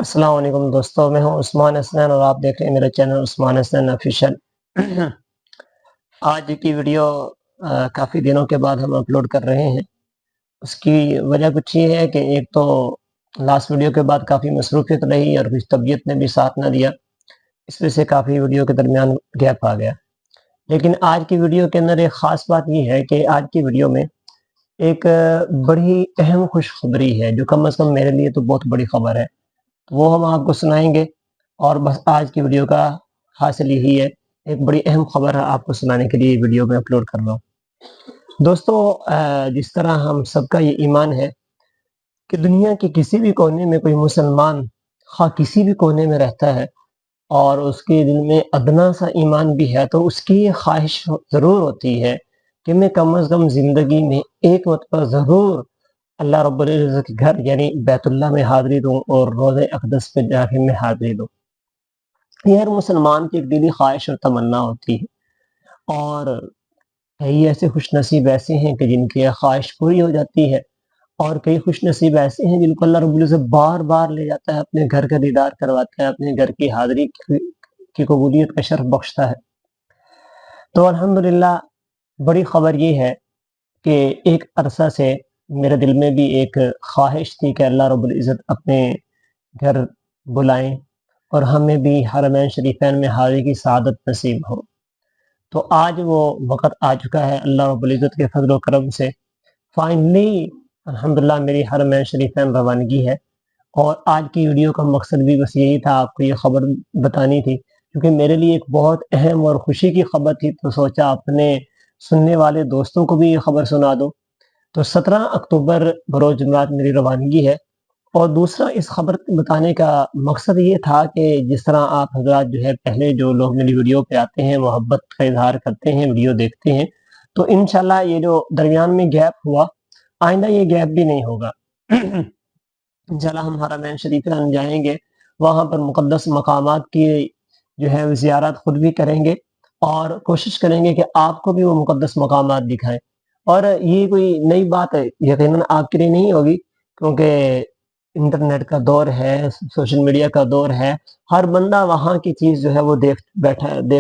السلام علیکم دوستو، میں ہوں عثمان حسنین اور آپ دیکھ رہے ہیں میرا چینل عثمان حسنین آفیشیل۔ آج کی ویڈیو کافی دنوں کے بعد ہم اپلوڈ کر رہے ہیں۔ اس کی وجہ کچھ یہ ہے کہ ایک تو لاسٹ ویڈیو کے بعد کافی مصروفیت رہی اور کچھ طبیعت نے بھی ساتھ نہ دیا، اس وجہ سے کافی ویڈیو کے درمیان گیپ آ گیا۔ لیکن آج کی ویڈیو کے اندر ایک خاص بات یہ ہے کہ آج کی ویڈیو میں ایک بڑی اہم خوشخبری ہے جو کم از کم میرے لیے تو بہت بڑی خبر ہے، وہ ہم آپ کو سنائیں گے۔ اور بس آج کی ویڈیو کا حاصل یہی ہے، ایک بڑی اہم خبر ہے آپ کو سنانے کے لیے ویڈیو میں اپلوڈ کر رہا ہوں۔ دوستو، جس طرح ہم سب کا یہ ایمان ہے کہ دنیا کے کسی بھی کونے میں کوئی مسلمان خواہ کسی بھی کونے میں رہتا ہے اور اس کے دل میں ادنا سا ایمان بھی ہے، تو اس کی یہ خواہش ضرور ہوتی ہے کہ میں کم از کم زندگی میں ایک مرتبہ ضرور اللہ رب العزت کے گھر یعنی بیت اللہ میں حاضری دوں اور روضہ اقدس پہ جا کے میں حاضری دوں۔ یہ ہر مسلمان کی ایک دلی خواہش اور تمنا ہوتی ہے، اور کئی ایسے خوش نصیب ایسے ہیں کہ جن کی یہ خواہش پوری ہو جاتی ہے، اور کئی خوش نصیب ایسے ہیں جن کو اللہ رب العزت بار بار لے جاتا ہے، اپنے گھر کا دیدار کرواتا ہے، اپنے گھر کی حاضری کی قبولیت کا شرف بخشتا ہے۔ تو الحمدللہ بڑی خبر یہ ہے کہ ایک عرصہ سے میرے دل میں بھی ایک خواہش تھی کہ اللہ رب العزت اپنے گھر بلائیں اور ہمیں بھی حرمین شریفین میں حاضری کی سعادت نصیب ہو۔ تو آج وہ وقت آ چکا ہے اللہ رب العزت کے فضل و کرم سے، فائنلی الحمدللہ میری حرمین شریفین روانگی ہے۔ اور آج کی ویڈیو کا مقصد بھی بس یہی تھا، آپ کو یہ خبر بتانی تھی، کیونکہ میرے لیے ایک بہت اہم اور خوشی کی خبر تھی، تو سوچا اپنے سننے والے دوستوں کو بھی یہ خبر سنا دو۔ تو 17 اکتوبر بروز جمعرات میری روانگی ہے، اور دوسرا اس خبر بتانے کا مقصد یہ تھا کہ جس طرح آپ حضرات جو ہے پہلے جو لوگ میری ویڈیو پہ آتے ہیں، محبت کا اظہار کرتے ہیں، ویڈیو دیکھتے ہیں، تو انشاءاللہ یہ جو درمیان میں گیپ ہوا، آئندہ یہ گیپ بھی نہیں ہوگا۔ انشاءاللہ ہم حرمین شریفین جائیں گے، وہاں پر مقدس مقامات کی جو ہے زیارت خود بھی کریں گے، اور کوشش کریں گے کہ آپ کو بھی وہ مقدس مقامات دکھائیں۔ اور یہ کوئی نئی بات ہے یقیناً آپ کے لیے نہیں ہوگی، کیونکہ انٹرنیٹ کا دور ہے، سوشل میڈیا کا دور ہے، ہر بندہ وہاں کی چیز جو ہے وہ دیکھ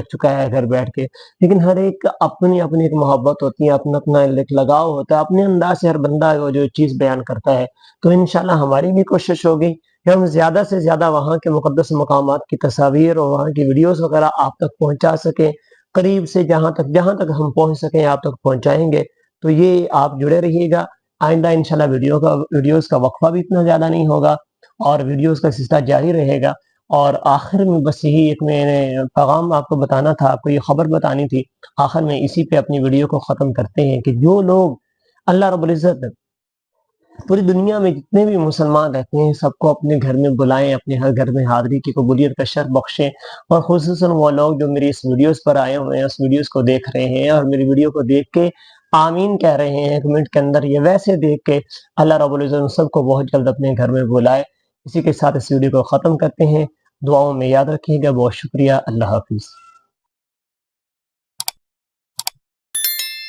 چکا ہے گھر بیٹھ کے، لیکن ہر ایک اپنی اپنی ایک محبت ہوتی ہے، اپنا اپنا ایک لگاؤ ہوتا ہے، اپنے انداز سے ہر بندہ وہ جو چیز بیان کرتا ہے۔ تو انشاءاللہ ہماری بھی کوشش ہوگی کہ ہم زیادہ سے زیادہ وہاں کے مقدس مقامات کی تصاویر اور وہاں کی ویڈیوز وغیرہ آپ تک پہنچا سکیں، قریب سے جہاں تک ہم پہنچ سکیں آپ تک پہنچائیں گے۔ تو یہ آپ جڑے رہیے گا، آئندہ انشاءاللہ ویڈیوز کا وقفہ بھی اتنا زیادہ نہیں ہوگا، اور ویڈیوز کا سلسلہ جاری رہے گا۔ اور آخر میں بس یہی ایک میں نے پیغام آپ کو بتانا تھا، آپ کو یہ خبر بتانی تھی، آخر میں اسی پہ اپنی ویڈیو کو ختم کرتے ہیں کہ جو لوگ اللہ رب العزت پوری دنیا میں جتنے بھی مسلمان رہتے ہیں سب کو اپنے گھر میں بلائیں، اپنے ہر گھر میں حاضری کی قبولیت کا شرف بخشیں، اور خصوصاً وہ لوگ جو میری اس ویڈیوز پر آئے ہوئے ہیں، اس ویڈیوز کو دیکھ رہے ہیں اور میری ویڈیو کو دیکھ کے آمین کہہ رہے ہیں کمنٹ کے اندر، یہ ویسے دیکھ کے اللہ رب العزت ان سب کو بہت جلد اپنے گھر میں بلائے۔ اسی کے ساتھ اس ویڈیو کو ختم کرتے ہیں، دعاؤں میں یاد رکھیے گا، بہت شکریہ، اللہ حافظ۔